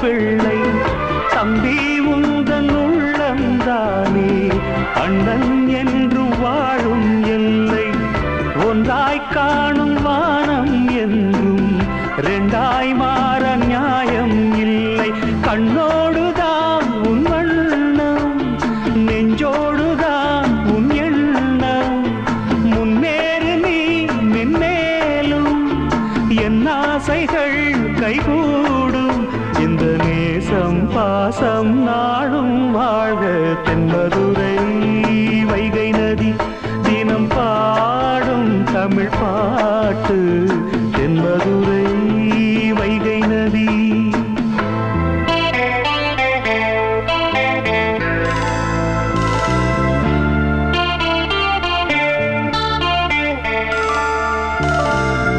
பிள்ளை தம்பி உந்தன் உள்ளந்தானே அண்ணன் என்றும் வாழும் எல்லை ஒன்றாய் காணும் வானம் என்றும் ரெண்டாய் மாற நியாயம் இல்லை கண்ணோடுதான் உன் வண்ணம் நெஞ்சோடுதான் உன் எண்ணம் முன்னேறு நீ மென்மேலும் என் ஆசைகள் கைகூடும் இந்த நேசம் பாசம் நாடும் வாழ்க தென்மதுரை வைகை நதி தினம் பாடும் தமிழ் பாட்டு தென்மதுரை